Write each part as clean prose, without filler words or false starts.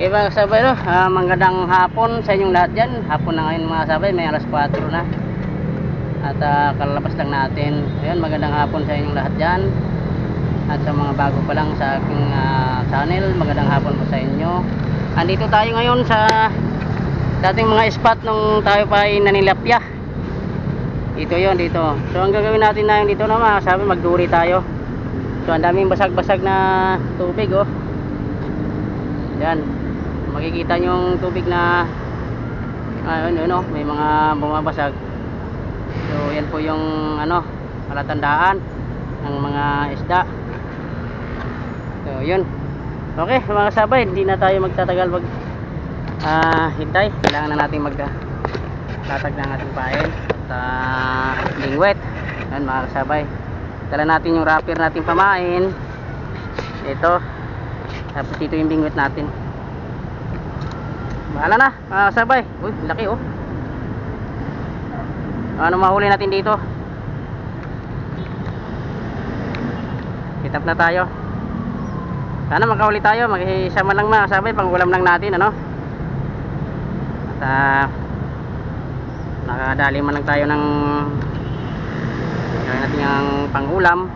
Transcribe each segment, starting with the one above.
Okay mga kasabay, no? Magandang hapon sa inyong lahat dyan. Hapon na ngayon mga kasabay, may alas 4 na. At kalalabas lang natin. Ayun, magandang hapon sa inyong lahat dyan. At sa mga bago pa lang sa aking channel, magandang hapon po sa inyo. Andito tayo ngayon sa dating mga spot nung tayo pa ay nanilapya. Dito yon, dito. So ang gagawin natin na yung dito na mga kasabay, magduri tayo. So ang daming basag-basag na tubig, oh. Yan. Makikita nyo yung tubig na may mga bumabasag. So yan po yung palatandaan ng mga isda. So yun. Okay mga kasabay, hindi na tayo magtatagal hintay. Kailangan na natin magtatag ng ating pain at lingwet. Yan mga kasabay, dala natin yung wrapper natin pamain. Ito. Tapos dito yung bingwit natin. Bahala na mga kasabay. Uy, laki oh. Ano mahuli natin dito? Kitap na tayo. Sana makahuli tayo. Mag-isa man lang mga kasabay, pang ulam lang natin, ano? At nakadali man lang tayo ng gawin natin yung pang ulam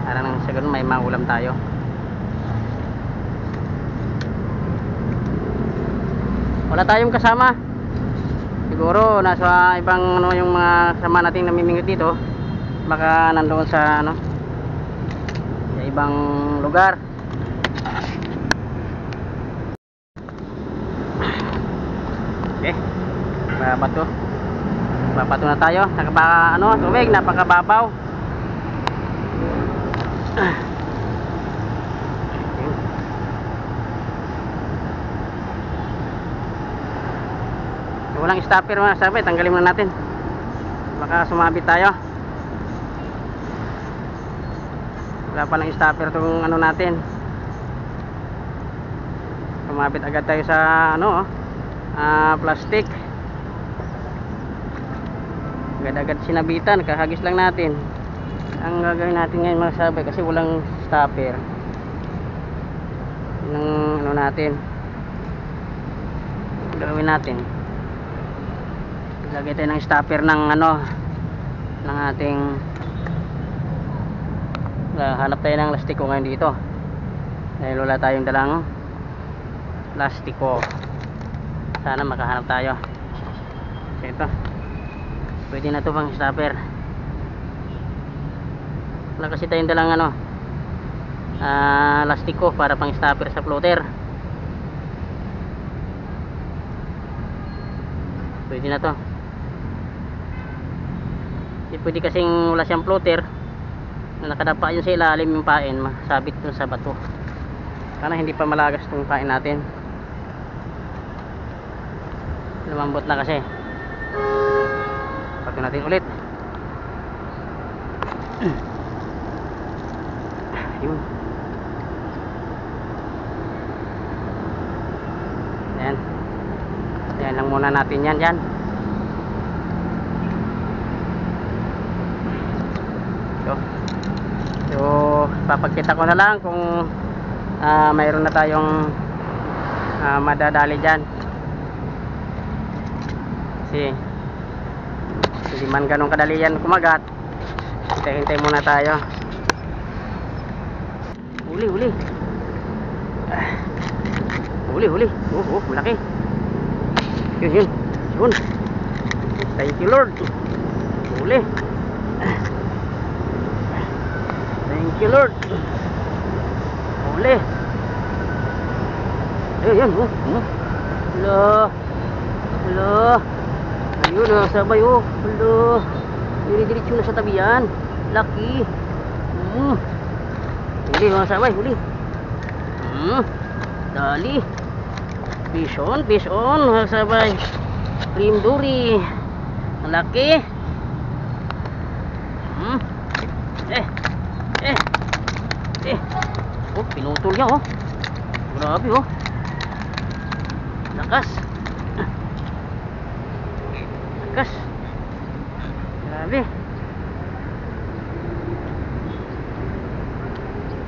para nang siguro may maulam tayo. Wala tayong kasama. Siguro nasa ibang yung mga kasama nating namimingwit dito. Baka nandoon sa sa ibang lugar. Okay. Babato na tayo. Tubig napakababaw. Walang stopper mga kasabay, tanggalin muna natin. Baka sumabit tayo. Wala palang stopper itong natin. Sumabit agad tayo sa plastic. Agad-agad sinabitan, kahagis lang natin. Ang gagawin natin ngayon mga kasabay, kasi walang stopper. Yung natin. Gagawin natin. Lagay tayo ng stopper ng ng ating hanap tayo ng lastiko ngayon dito dahil wala tayong dalang lastiko. Sana makahanap tayo. So ito, pwede na ito pang stopper. Wala kasi tayong dalang lastiko para pang stopper sa floater. Pwede na to. Hindi pwede kasing wala siyang floater na nakadapa yun sa ilalim yung pain, masabit dun sa bato. Sana hindi pa malagas itong pain natin. Lumambot na kasi. Pato natin ulit. Ayun. Ayan. Ayan lang muna natin yan dyan. So papagkita ko na lang kung mayroon na tayong madadali dyan. Kasi hindi man ganun kadali yan kumagat. Hintay muna tayo. Huli. Huli. Malaki. Yun. Thank you Lord. Huli. Thank you Lord. Huli. Ayun. Hello. Ayun na sabay oh. Hello. Diretso na sa tabi yan. Lucky. Huli mga sabay, huli. Dali. Fish on mga sabay. Cream duri. Ang laki. Oh, pinutol niya oh. Grabe oh. Lakas. Grabe.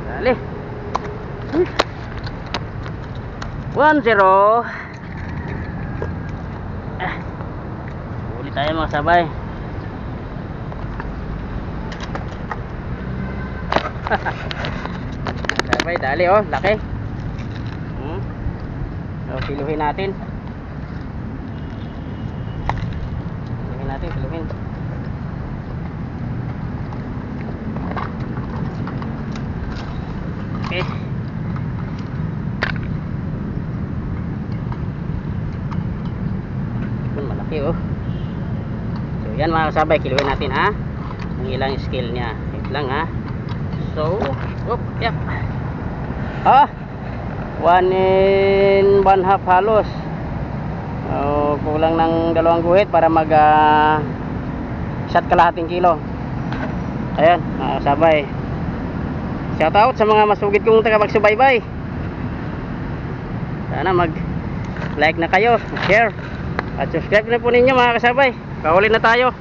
Dali. 1-0. Uli tayo mga sabay. Sabay, dali oh, laki. So, piluhin natin. Piluhin. Okay. Malaki oh. So yan mga kasabay, kiluhin natin ha. Ang ilang scale niya. Wait lang ha. So, yep. 1 1/2 halos. Kulang ng 2 guhit para mag shot kalahating kilo. Ayan mga kasabay, shout out sa mga masugid kong tagapagsubaybay. Sana mag like na kayo, share at subscribe na po ninyo mga kasabay. Kahuli na tayo,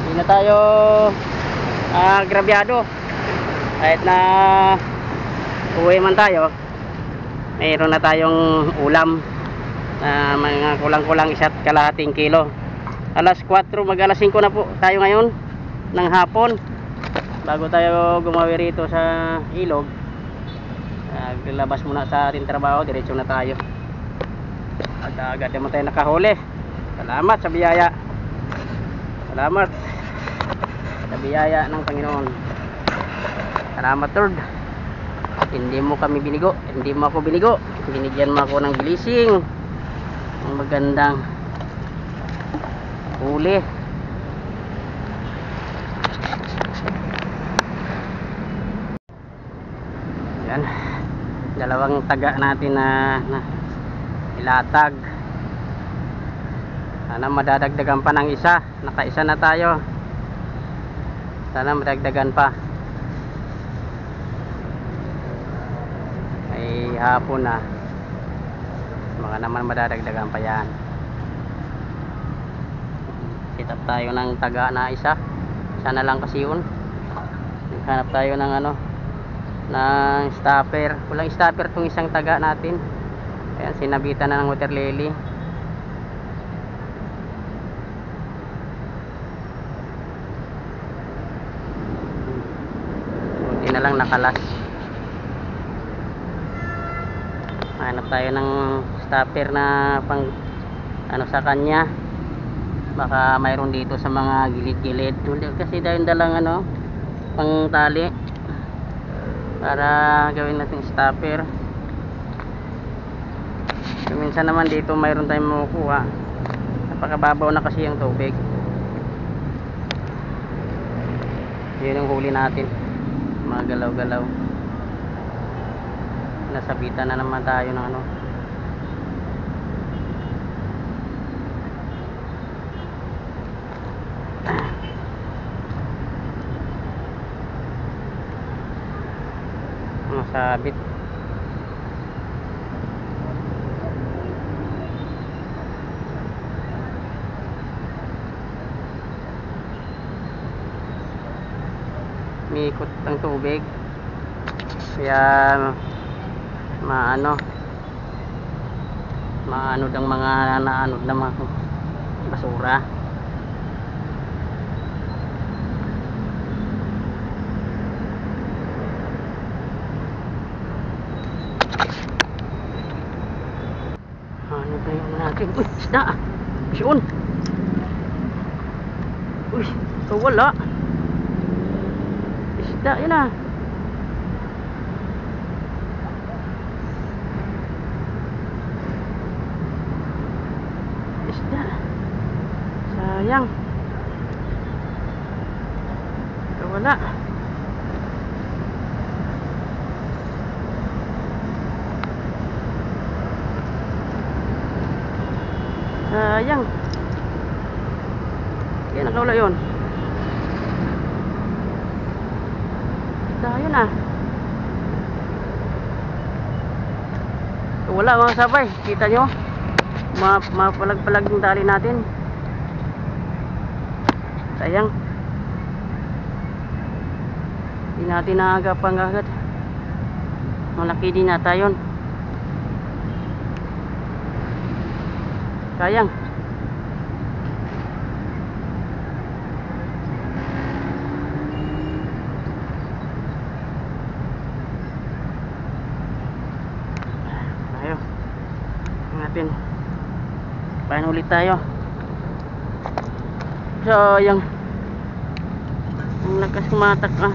hindi na tayo grabyado. Kahit na uwi man tayo, mayroon na tayong ulam na mga kulang-kulang 1 kalahating kilo. Alas 4, mag alas 5 na po tayo ngayon ng hapon. Bago tayo gumawi rito sa ilog, naglabas muna sa ating trabaho, diretso na tayo. Agad naman tayo nakahuli. Salamat sa biyaya. Salamat sa biyaya ng Panginoon. Salamat Lord. Hindi mo kami binigo, hindi mo ako binigo. Binigyan mo ako ng blessing, ang magandang huli. Yan, 2 taga natin na ilatag. Sana madadagdagan pa ng isa. Naka-1 na tayo. Sana madagdagan pa. Ay hapon na, mga naman madadagdagan pa yan. Set up tayo ng taga na isa na lang kasi yun. Hanap tayo ng ng stopper. Walang stopper tong isang taga natin. Ayan, sinabitan na ng water lily. Buti na lang nakalas. Hanap tayo ng stopper na pang sa kanya. Baka mayroon dito sa mga gilid-gilid. Kasi dahil dalang pang tali para gawin natin stopper. Minsan naman dito mayroon tayong makukuha. Napakababaw na kasi yung tubig. Yun yung huli natin, mga galaw-galaw. Nasabitan na naman tayo ng masabit. Miikot ang tubig kaya maanod ang mga naanod na mga basura. Ano tayo natin? Uy, isda! Siyon! Uy, wala! Isda, yun ah! Isda! Sayang! Wala! Sayang. Kaya nakawala yun. Sayang na. Wala mga sabay. Kita nyo? Mapalag-palag yung tali natin. Sayang. Hindi natin naagapang agad. Malaki din nata yun. sayang. Tayo natin, paano ulit tayo. Sayang, ang lakas kumatak ah,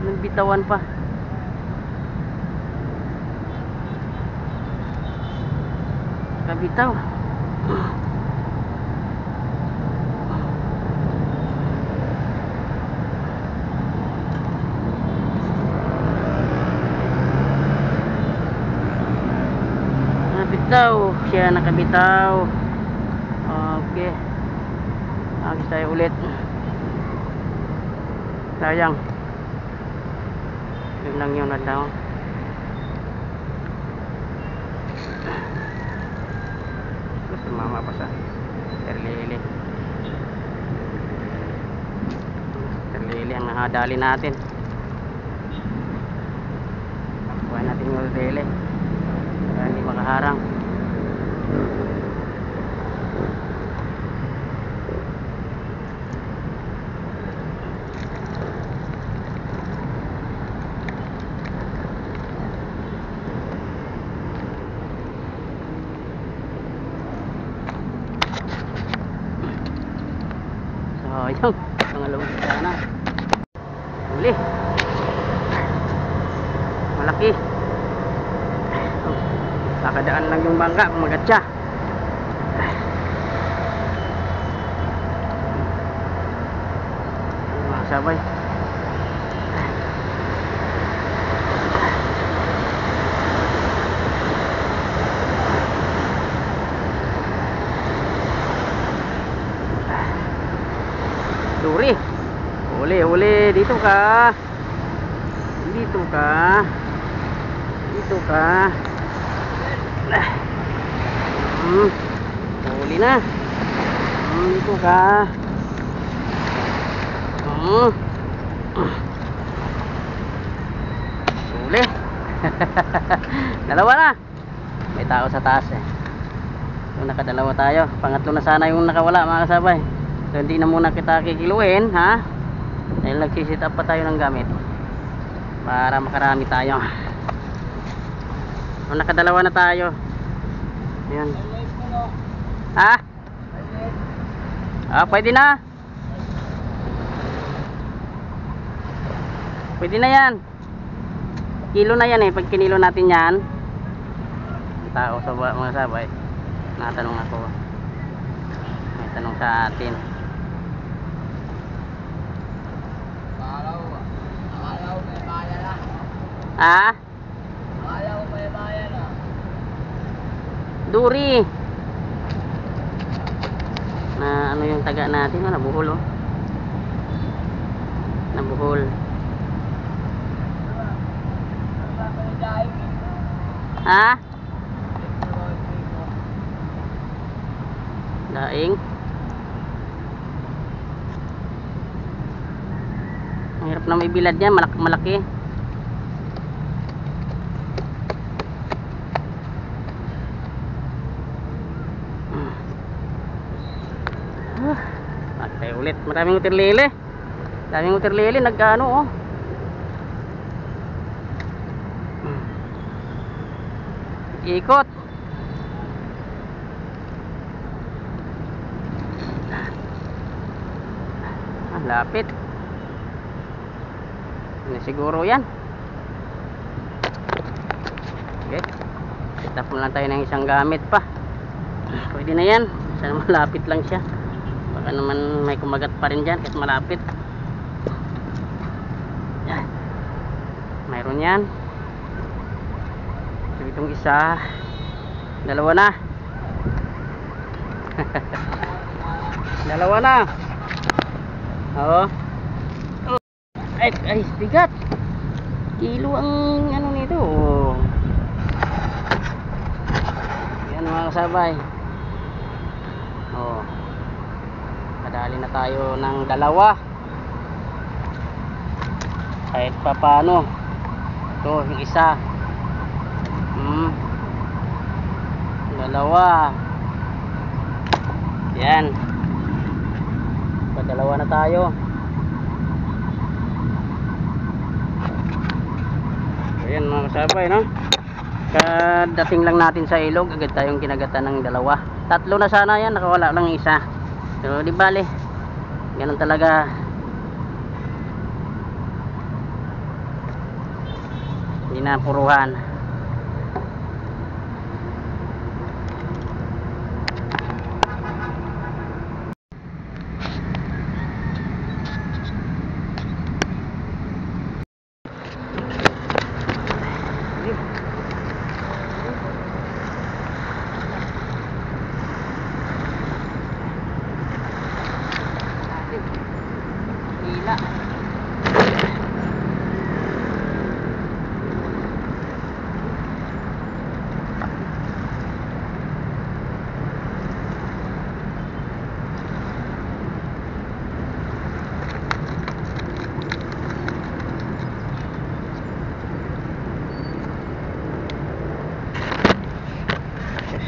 nagbitawan pa. Kabitaw. Nakabitaw siya, nakabitaw. Okay, agis tayo ulit. Sayang, yun lang yun na daw. Sumama pa sa terlili ang nahadali natin. Kuha natin yung terlili para hindi makaharang. Ayun, pangalawang sana. Huli. Malaki. Kakadaan lang yung bangka, kumagatsa. Mga sabay. Duri. Uli, dito ka. Dito ka. Dito ka. Uli na. Dito ka. Uli. Dalawa na. May tao sa taas eh. So, nakadalawa tayo. Pangatlo na sana yung nakawala mga kasabay. So hindi na muna kita kikiluin ha, dahil nagsisit up pa tayo ng gamit para makarami tayo. So nakadalawa na tayo. Ayan. Ha? Pwede na. Pwede na yan. Kilo na yan eh. Pag kinilo natin yan, tao sa mga sabay, natanong ako, may tanong sa atin. Ha? Duri. Na ano yung taga natin, nabuhol oh. Nabuhol. Ha? Daing. Ang hirap na may bilad yan, malaki. Tayo ulit, maraming utirlili. Daming utirlili, nagkano oh. Ikot. Lapit. Ini siguro yan. Okay, set up lang tayo ng isang gamit pa. Pwede na yan. Sana malapit lang siya. Baka naman may kumagat pa rin dyan kahit malapit. Yan. Mayroon yan. So itong isa, dalawa na. Dalawa na. Oo. Ay, bigat. Kilo ang ano nito. Yan mga kasabay. Oh. Madali na tayo ng dalawa. Kahit pa paano. Ito, yung isa. Dalawa. Yan. Padalawa na tayo. Ayan mga kasabay, no? Kadating lang natin sa ilog, agad tayong kinagatan ng dalawa. Tatlo na sana yan, nakawala lang isa. So di bale, ganun talaga. Hindi na puruhan. Hila.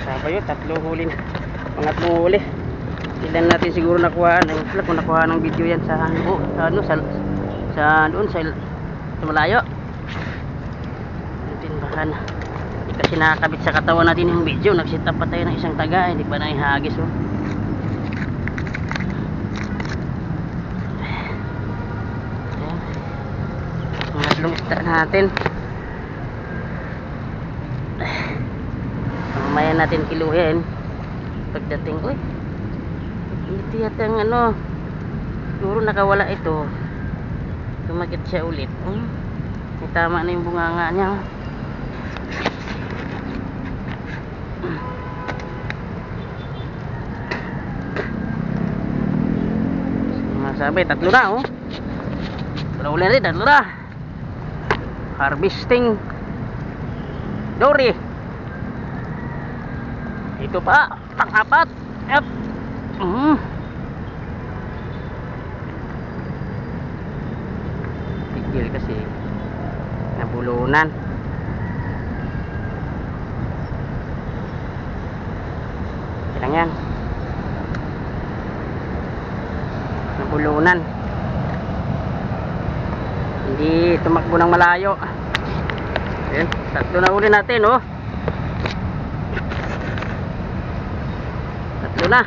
Sabayo, tatlo huli na. Pangatlong huli. Ilan natin siguro nakuha kung nakuha ng video yan sa ano sa doon sa malayo. Natin baka na. Hindi kasi nakakabit sa katawan natin yung video. Nag-set up pa tayo ng isang taga, hindi pa na ihagis, oh. Ayan. Pangatlong isda natin. Mamaya natin kiluhin pagdating. Uy, ito yata ang ano, siguro nakawala ito. Tumakit siya ulit. May tama na yung bunganga niya. Sabay, tatlo na, oh. Wala rin, tatlo na. Harvesting dory. Ito pa, pang-apat. Yep. Tigil kasi nabulunan. Ilang yan? Nabulunan. Hindi tumakbo ng malayo. Ayan, tatlo na uli natin, oh. Tatlo na.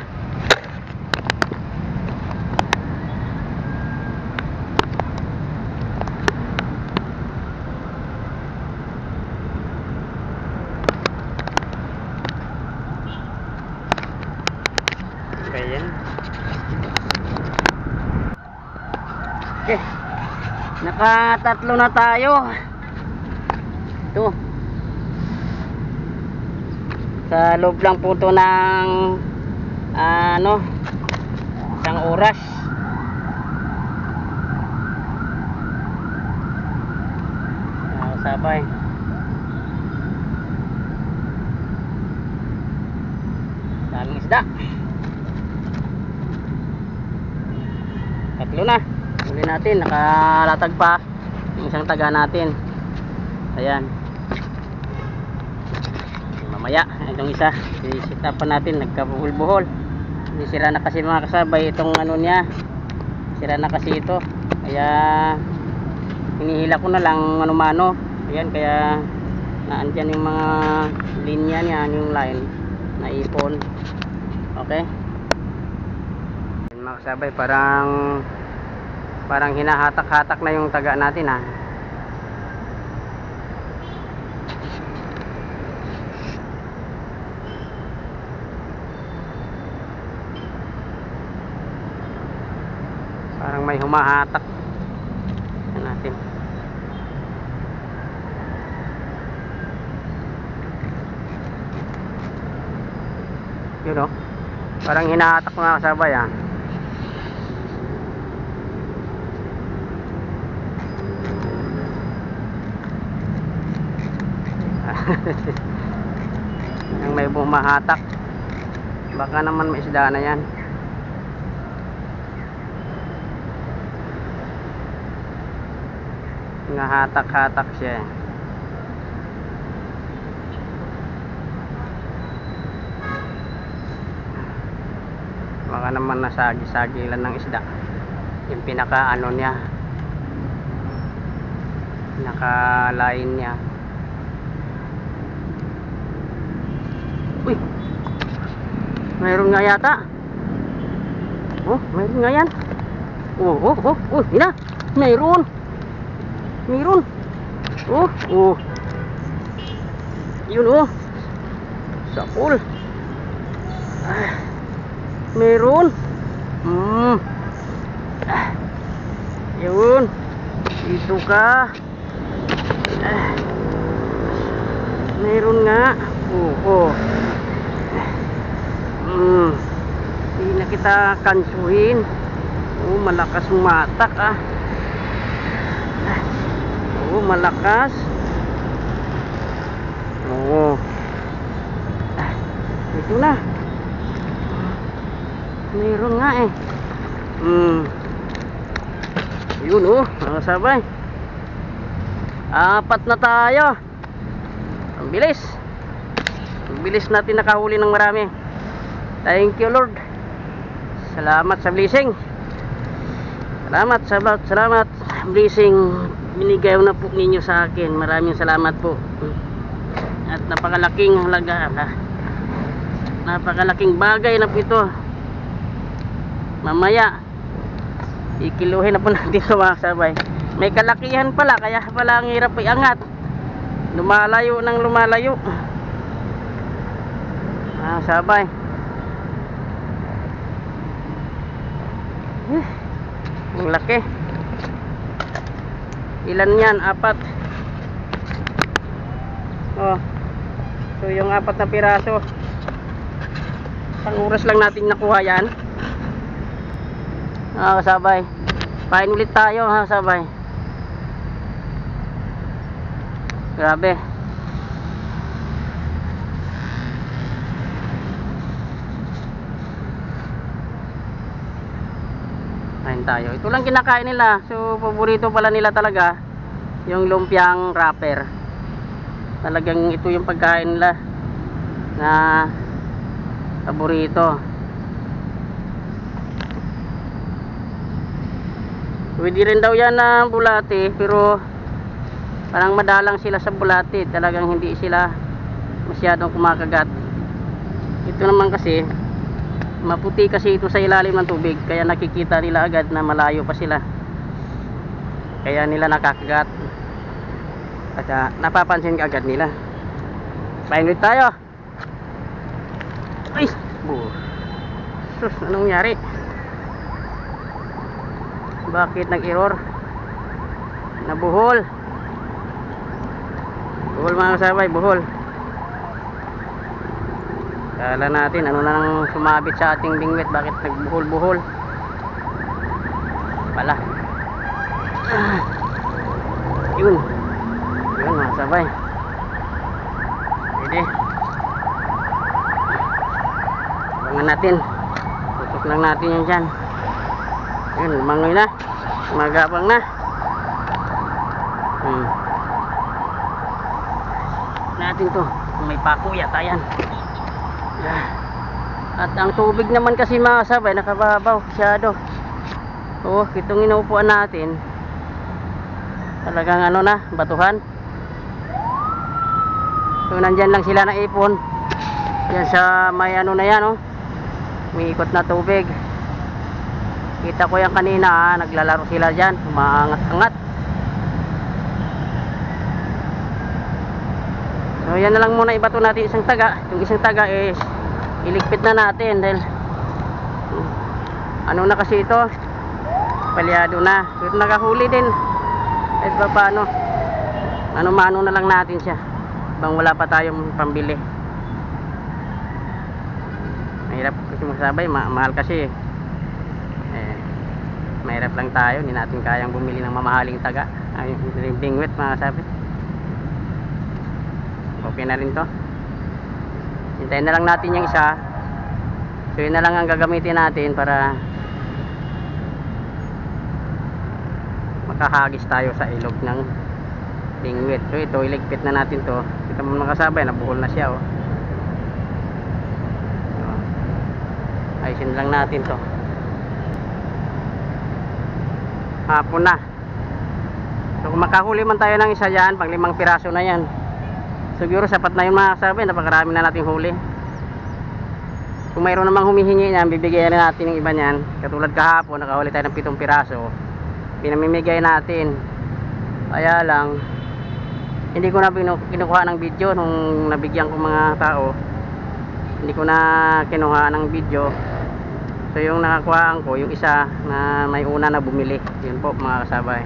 Ayan. Okay. Nakatatlo na tayo. Ito. Sa loob lang po ito ng isang oras. Sabay. Daming isda. Tatlo na. Uli natin, nakalatag pa yung isang taga natin. Ayan. Mamaya, itong isa, i-set up pa natin, nagkabuhol-buhol. Sira na kasi mga kasabay itong ano niya. Sira na kasi ito. Kaya hinihila ko na lang mano-mano. Ayan, kaya naandyan yung mga linya niya, yung line na ipon. Okay. Ayan, mga kasabay, parang hinahatak-hatak na yung taga natin, ha. Parang may humahatak. Yan natin. Yun, oh. Parang hinahatak mga kasabay, ha. Yung may bumahatak, baka naman may isda na yan. Nahatak-hatak siya. baka naman nasagi-sagilan ng isda yung pinaka ano niya, pinaka line niya. Uy, mayroon nga yata. Oh, mayroon nga yan. Ina, mayroon. Yun sapul. Mayroon. Yun, dito ka. Mayroon nga. Hindi na kita kansuhin. Malakas matak malakas. Ito na. Mayroon nga yun mga sabay. 4 na tayo. Ang bilis natin nakahuli ng marami. Thank you Lord. Salamat sa blessing. Salamat blessing binigay na po ninyo sa akin. Maraming salamat po. At napakalaking halaga, napakalaking bagay na po ito. Mamaya ikiluhin na po natin ito mga sabay. May kalakihan pala, kaya pala ang hirap iangat. Lumalayo ng lumalayo. Sabay. Ang laki. Ilan yan? 4. So yung 4 na piraso, isang oras lang natin nakuha yan. Kasabay, pain ulit tayo kasabay. Grabe. Kain tayo. Ito lang kinakain nila. So paborito pala nila talaga yung lumpiang wrapper. Talagang ito yung pagkain nila na paborito. Pwede rin daw yan na bulati, pero parang madalang sila sa bulati. Talagang hindi sila masyadong kumakagat. Ito naman kasi maputi kasi ito sa ilalim ng tubig, kaya nakikita nila agad na malayo pa sila, kaya nila nakakagat at napapansin ka agad nila. Painit tayo. Ay, sus, anong nangyari? Bakit nag-error? Nabuhol mga kasabay, buhol. Kala natin ano na nang sumabit sa ating bingwit, bakit nagbuhol-buhol pala. Yun mga kasabay, pwede abangan natin, tutok lang natin yan dyan. Yun, lumangoy na, magabang na. Natin to, kung may pako yata yan. At ang tubig naman kasi mga kasabay, nakababaw masyado. Itong inuupuan natin talagang ano na, batuhan. So nandyan lang sila na ipon. Yan sa may ano na yan, may ikot na tubig. Kita ko yan kanina, naglalaro sila dyan, umaangat-angat. So yan na lang muna, ibato natin isang taga. Yung isang taga is iligpit na natin dahil ano na kasi ito, palyado na. Pero nakahuli din kahit pa paano, ano-mano na lang natin siya bang wala pa tayong pambili. Mahirap kasi masabay, mahal kasi mahirap lang tayo, hindi natin kayang bumili ng mamahaling taga. Yung bingwit mga sabi, okay na rin to. Hintayin na lang natin yung isa. So yun na lang ang gagamitin natin para makahagis tayo sa ilog ng bingwit. So ito, iligpit na natin to. Kita mo mga kasabay, nabuhol na siya. ayusin lang natin to. Hapon na. So kung makahuli man tayo ng isa yan, pang 5 piraso na yan, siguro sapat na yun mga kasabi. Napakarami na nating huli. Kung mayroon namang humihingi niyan, bibigyan na natin yung iba niyan. Katulad kahapon, nakahuli tayo ng 7 piraso, pinamimigay natin. Kaya lang hindi ko na kinukuha ng video nung nabigyan ko mga tao. Hindi ko na kinuha ng video. So yung nakakuhaan ko, yung isa na may una na bumili. Yun po mga kasabay.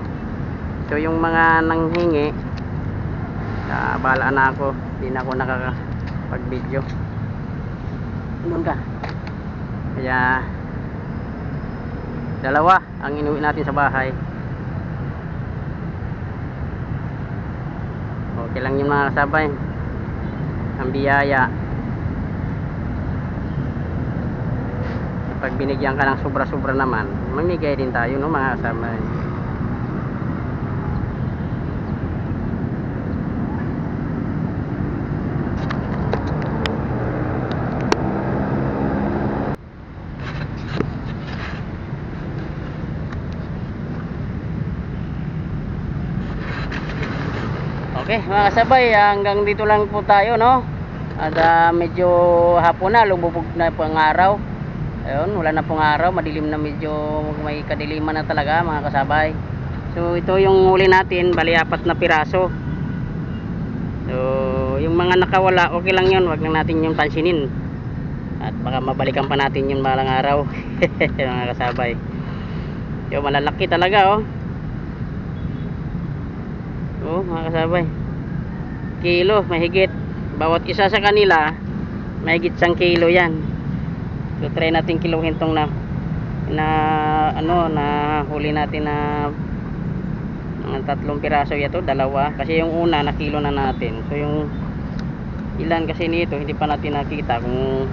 So yung mga nanghingi, bahala na ako. Hindi na ako nakakapag video. Doon ka. Kaya dalawa ang inuwi natin sa bahay. Okay lang yung mga kasabay. Ang biyaya, pag binigyan ka ng sobra-sobra naman, mamigay din tayo, no mga kasabay. Okay mga kasabay, hanggang dito lang po tayo, no? At medyo hapon na, lumubog na po ang araw. Ayun, wala na pong araw, madilim na, medyo may kadiliman na talaga mga kasabay. So ito yung huli natin, bali 4 na piraso. So yung mga nakawala, okay lang yun, wag lang natin yung pansinin. At baka mabalikan pa natin yung malang araw. Mga kasabay, yung malalaki talaga, oh. Oh mga kasabay, kilo mahigit. Bawat isa sa kanila mahigit 1 kilo yan. So try natin kiluhin tong na huli natin na mga 3 piraso yato, 2 kasi yung una na kilo na natin. So yung ilan kasi nito hindi pa natin nakita kung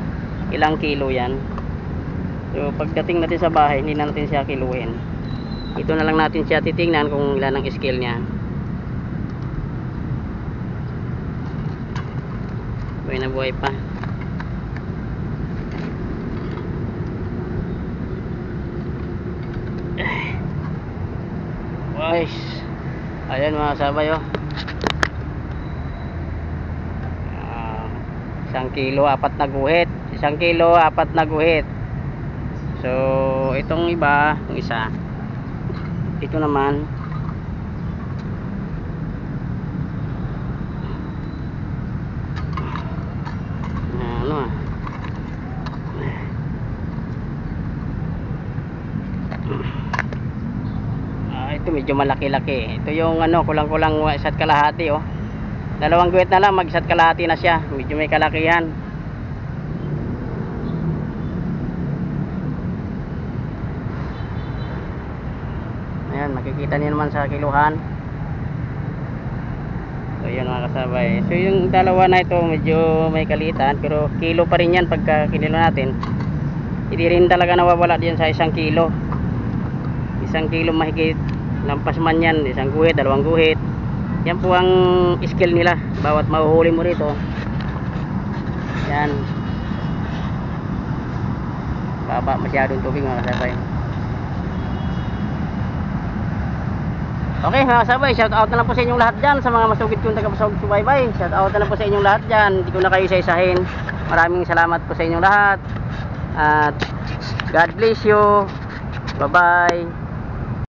ilang kilo yan. So pagdating natin sa bahay, hindi na natin siya kiluhin. Ito na lang natin siya titingnan kung ilan ang scale niya. Buhay na buhay pa. Guys, ayan mga kasabay, oh. 1 kilo 4 na guhit. 1 kilo 4 na guhit. So itong iba, yung isa, ito naman ito medyo malaki-laki. Ito yung kulang-kulang 1 kalahati, oh. 2 guhit na lang, mag 1 kalahati na siya. Medyo may kalakihan. Ayan, makikita niyo naman sa kiluhan. So yun mga kasabay. So yung dalawa na ito medyo may kalitan, pero kilo pa rin yan pagka kinilo natin. Hindi rin talaga nawawala diyan sa 1 kilo. 1 kilo mahigit, lampas man yan, 1 guhit, 2 guhit. Yan po ang skill nila bawat mahuhuli mo rito. Yan, baba masyadong tubig mga kasabay. Okay mga kasabay, shout out na lang po sa inyong lahat dyan, sa mga masugid kong taga-pasawag subaybay. Shout out na lang po sa inyong lahat dyan, hindi ko na kayo isa-isahin. Maraming salamat po sa inyong lahat, at God bless you. Bye bye.